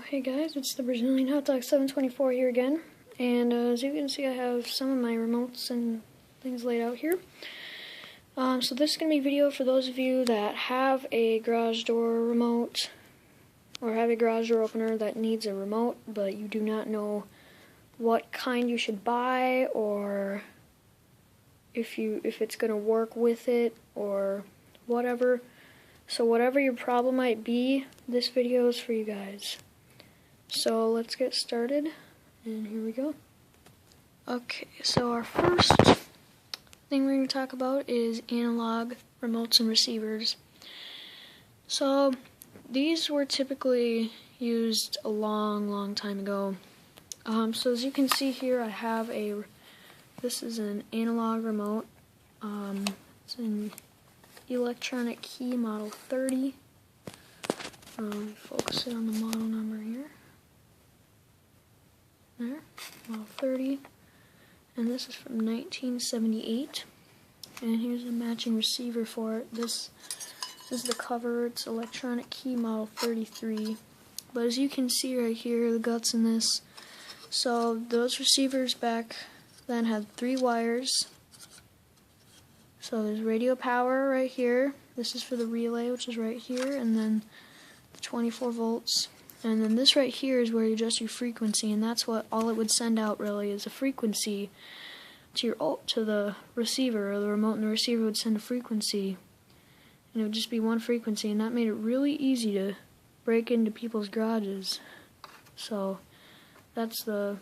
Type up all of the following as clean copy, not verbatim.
Hey guys, it's the Brazilian Hot Dog 724 here again, and as you can see I have some of my remotes and things laid out here. So this is going to be a video for those of you that have a garage door remote or have a garage door opener that needs a remote, but you do not know what kind you should buy or if it's going to work with it or whatever. So whatever your problem might be, this video is for you guys. So let's get started, and here we go. Okay, so our first thing we're going to talk about is analog remotes and receivers. So these were typically used a long time ago. So as you can see here, I have this is an analog remote. It's an electronic key model 30. Focus it on the model number here. There, model 30. And this is from 1978. And here's a matching receiver for it. This is the cover. It's electronic key model 33. But as you can see right here, the guts in this. So those receivers back then had 3 wires. So there's radio power right here. This is for the relay, which is right here, and then 24 volts. And then this right here is where you adjust your frequency, and that's what all it would send out really is a frequency to the receiver, or the remote and the receiver would send a frequency, and it would just be one frequency, and that made it really easy to break into people's garages. So that's the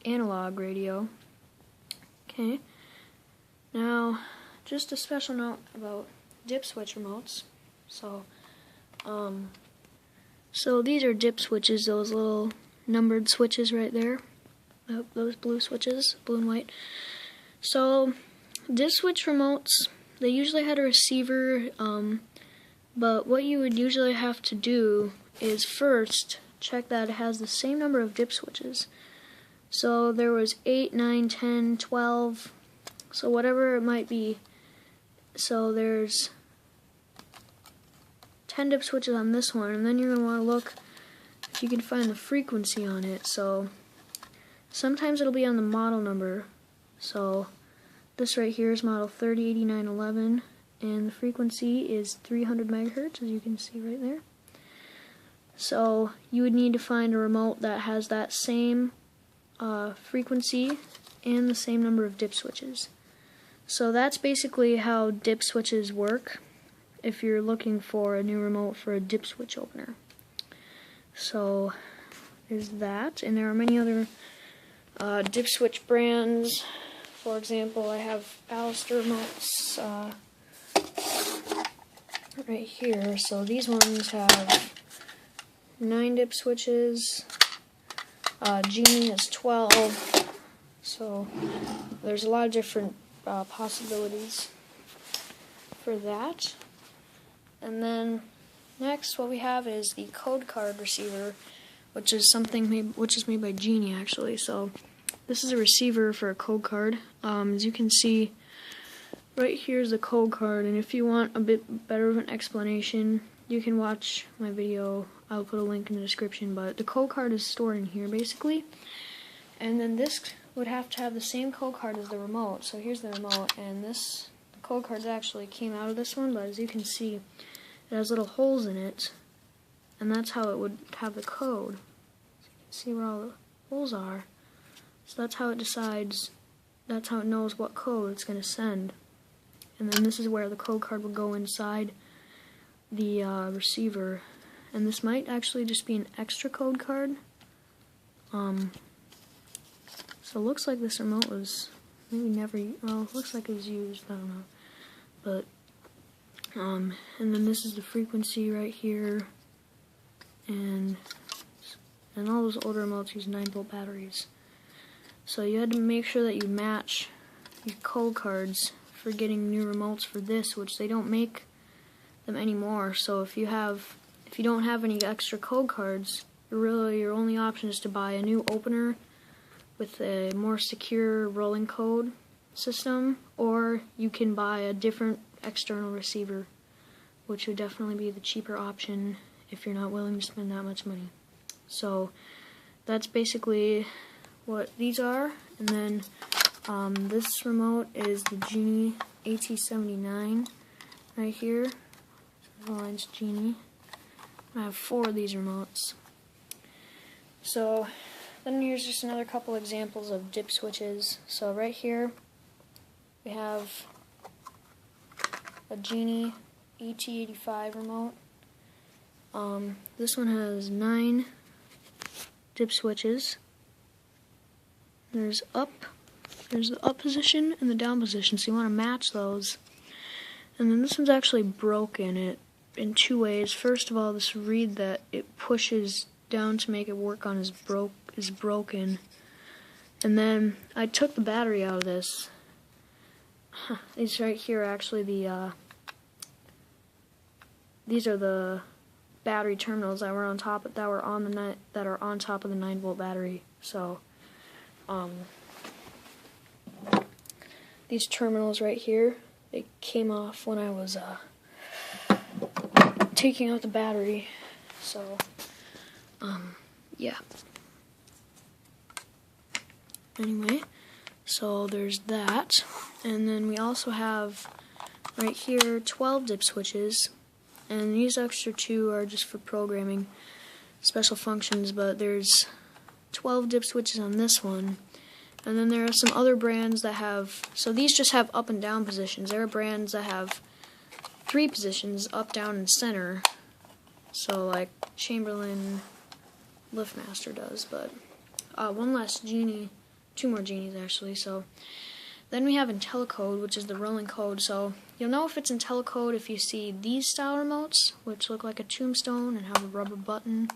analog radio. Okay. Now, just a special note about dip switch remotes. So these are dip switches, those little numbered switches right there. Those blue switches, blue and white. So dip switch remotes, they usually had a receiver, but what you would usually have to do is first check that it has the same number of dip switches. So there was 8, 9, 10, 12, so whatever it might be. So there's 10 dip switches on this one, and then you're going to want to look if you can find the frequency on it. So sometimes it'll be on the model number. So this right here is model 308911, and the frequency is 300 megahertz, as you can see right there. So you would need to find a remote that has that same frequency and the same number of dip switches. So that's basically how dip switches work if you're looking for a new remote for a dip switch opener. So there's that, and there are many other dip switch brands. For example, I have Alistair remotes right here. So these ones have 9 dip switches. Genie has 12. So there's a lot of different possibilities for that. And then next, what we have is the code card receiver, which is made by Genie actually. So this is a receiver for a code card. As you can see, right here is the code card, and if you want a bit better of an explanation, you can watch my video. I'll put a link in the description. But the code card is stored in here basically, and then this would have to have the same code card as the remote. So here's the remote, and this code cards actually came out of this one, but as you can see, it has little holes in it, and that's how it would have the code. So you can see where all the holes are. So that's how it decides, that's how it knows what code it's going to send. And then this is where the code card will go inside the receiver. And this might actually just be an extra code card. So it looks like this remote was maybe never, well, it looks like it was used, I don't know. But and then this is the frequency right here, and all those older remotes use 9-volt batteries. So you had to make sure that you match your code cards for getting new remotes for this, which they don't make them anymore. So if you don't have any extra code cards, your only option is to buy a new opener with a more secure rolling code system, or you can buy a different external receiver, which would definitely be the cheaper option if you're not willing to spend that much money. So that's basically what these are. And then this remote is the Genie AT79 right here. The line's Genie. I have 4 of these remotes. So then here's just another couple examples of dip switches. So right here we have a Genie AT85 remote. This one has 9 dip switches. There's the up position and the down position, so you want to match those. And then this one's actually broken in 2 ways. First of all, this reed that it pushes down to make it work on is broken. And then I took the battery out of this. These right here are actually these are the battery terminals that were on top of, that are on top of the 9-volt battery. So these terminals right here, they came off when I was taking out the battery. So yeah. Anyway, so there's that. And then we also have right here 12 dip switches. And these extra 2 are just for programming special functions, but there's 12 dip switches on this one. And then there are some other brands that have, so these just have up and down positions. There are brands that have 3 positions, up, down, and center. So like Chamberlain, LiftMaster does, but one less Genie, 2 more Genies actually. So then we have IntelliCode, which is the rolling code. So you'll know if it's IntelliCode if you see these style remotes, which look like a tombstone and have a rubber button,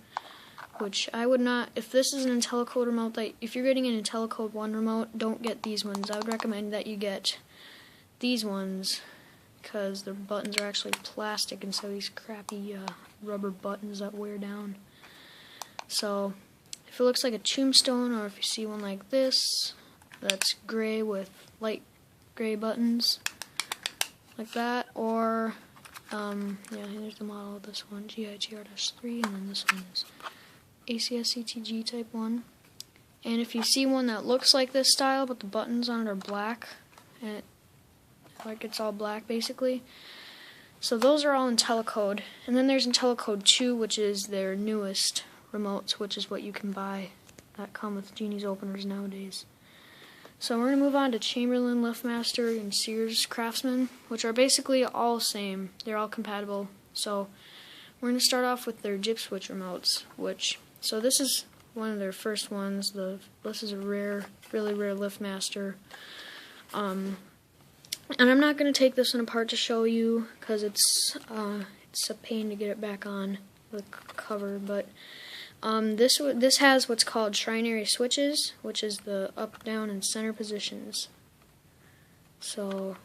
which I would not, if this is an IntelliCode remote, that if you're getting an IntelliCode 1 remote, don't get these ones. I would recommend that you get these ones, because the buttons are actually plastic instead of these crappy rubber buttons that wear down. So if it looks like a tombstone, or if you see one like this, that's gray with light gray buttons, like that, or yeah, here's the model of this one, GIGR-3, and then this one is ACS-CTG Type 1. And if you see one that looks like this style, but the buttons on it are black, and like it's all black basically, so those are all IntelliCode. And then there's IntelliCode 2, which is their newest remotes, which is what you can buy that come with Genie's openers nowadays. So we're going to move on to Chamberlain, LiftMaster, and Sears Craftsman, which are basically all the same. They're all compatible. So we're going to start off with their dip switch remotes, so this is one of their first ones. This is a really rare LiftMaster. And I'm not going to take this one apart to show you, because it's a pain to get it back on the cover, but this has what's called trinary switches, which is the up, down, and center positions. So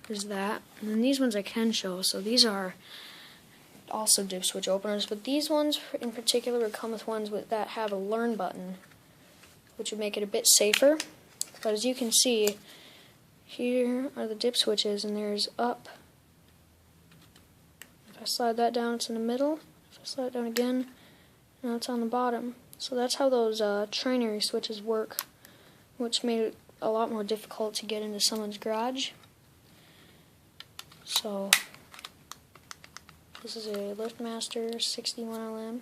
there's that. And then these ones I can show. So these are also dip switch openers, but these ones in particular would come with ones that have a learn button, which would make it a bit safer. But as you can see, here are the dip switches, and there's up. If I slide that down, it's in the middle. If I slide it down again, now it's on the bottom. So that's how those trinary switches work, which made it a lot more difficult to get into someone's garage. So this is a LiftMaster 61LM.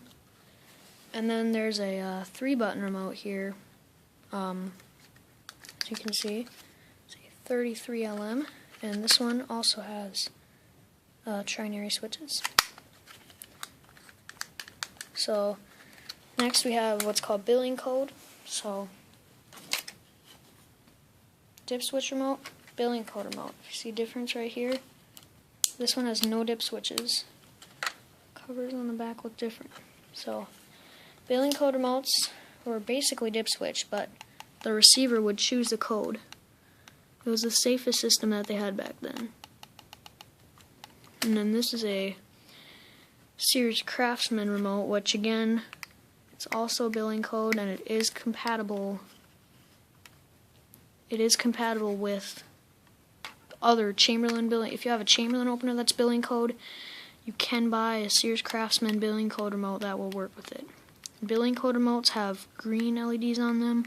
And then there's a 3-button remote here. As you can see, it's a 33LM, and this one also has trinary switches. So next we have what's called billing code. So dip switch remote, billing code remote. If you see a difference right here, this one has no dip switches. Covers on the back look different. So billing code remotes were basically dip switch, but the receiver would choose the code. It was the safest system that they had back then. And then this is a Sears Craftsman remote, which again, it's also billing code, and it is compatible. It is compatible with other Chamberlain billing. If you have a Chamberlain opener that's billing code, you can buy a Sears Craftsman billing code remote that will work with it. billing code remotes have green LEDs on them,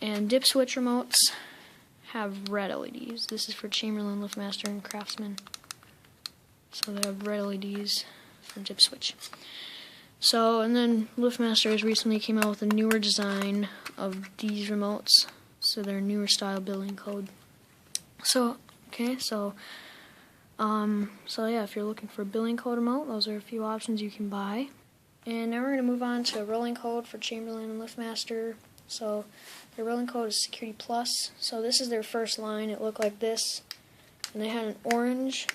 and dip switch remotes have red LEDs. This is for Chamberlain, Liftmaster, and Craftsman. So they have red LEDs for dip switch. So, and then Liftmaster has recently came out with a newer design of these remotes. So they're newer style billing code. So, okay, so yeah, if you're looking for a billing code remote, those are a few options you can buy. And now we're going to move on to rolling code for Chamberlain and Liftmaster. So their rolling code is Security Plus. So this is their first line. It looked like this. And they had an orange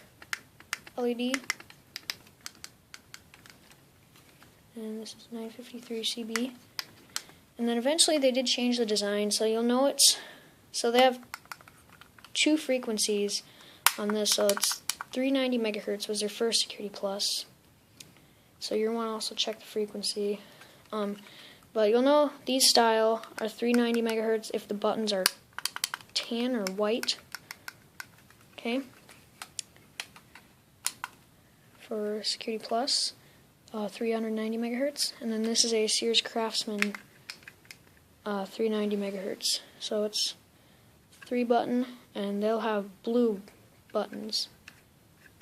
LED. And this is 953 CB. And then eventually they did change the design. So you'll know so they have two frequencies on this. So it's 390 megahertz was their first Security Plus. So you'll want to also check the frequency. But you'll know these style are 390 megahertz if the buttons are tan or white. Okay. For Security Plus, 390 megahertz. And then this is a Sears Craftsman 390 megahertz. So it's 3-button, and they'll have blue buttons.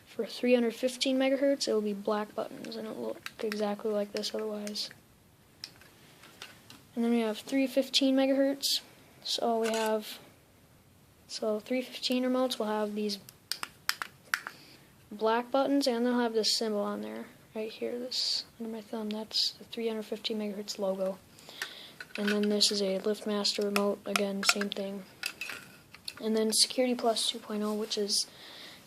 For 315 megahertz, it will be black buttons, and it'll look exactly like this otherwise. And then we have 315 megahertz. So 315 remotes will have these black buttons, and they'll have this symbol on there, right here, this under my thumb. That's the 350 megahertz logo. And then this is a Liftmaster remote, again, same thing. And then Security Plus 2.0, which is,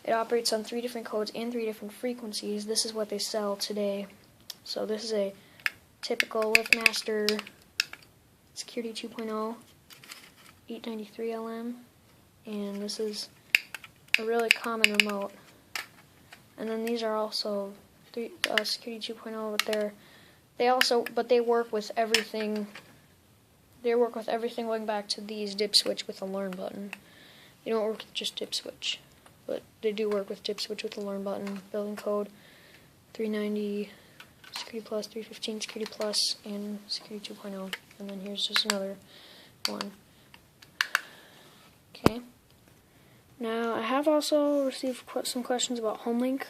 it operates on 3 different codes and 3 different frequencies. This is what they sell today. So this is a typical Liftmaster Security 2.0 893 LM, and this is a really common remote. And then these are also Security 2.0, but they work with everything. They work with everything going back to these dip switch with a learn button. They don't work with just dip switch, but they do work with dip switch with the learn button. Billing code 390, Security Plus, 315, Security Plus, and Security 2.0. And then here's just another one. Okay. Now I have also received some questions about HomeLink,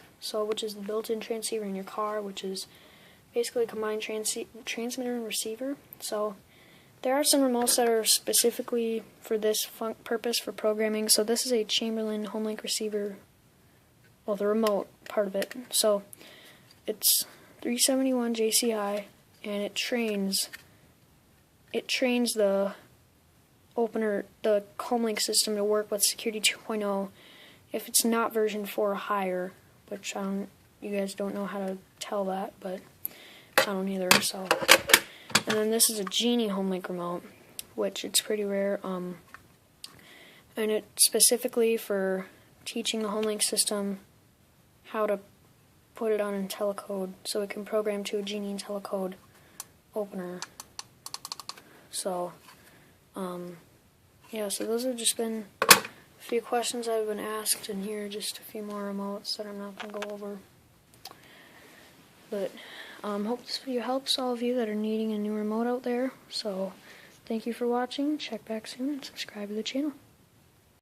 which is the built-in transceiver in your car, which is basically a combined transmitter and receiver. So there are some remotes that are specifically for this purpose for programming. So this is a Chamberlain HomeLink receiver, well, the remote part of it. So it's 371 JCI, and it trains the opener, the HomeLink system, to work with Security 2.0 if it's not version 4 or higher, which you guys don't know how to tell that, but I don't either. So, and then this is a Genie HomeLink remote, which it's pretty rare, and it's specifically for teaching the HomeLink system how to put it on IntelliCode so it can program to a Genie IntelliCode opener. So, yeah, so those have just been a few questions I've been asked, and here are just a few more remotes that I'm not going to go over. But, hope this video helps all of you that are needing a new remote out there. So, thank you for watching. Check back soon and subscribe to the channel.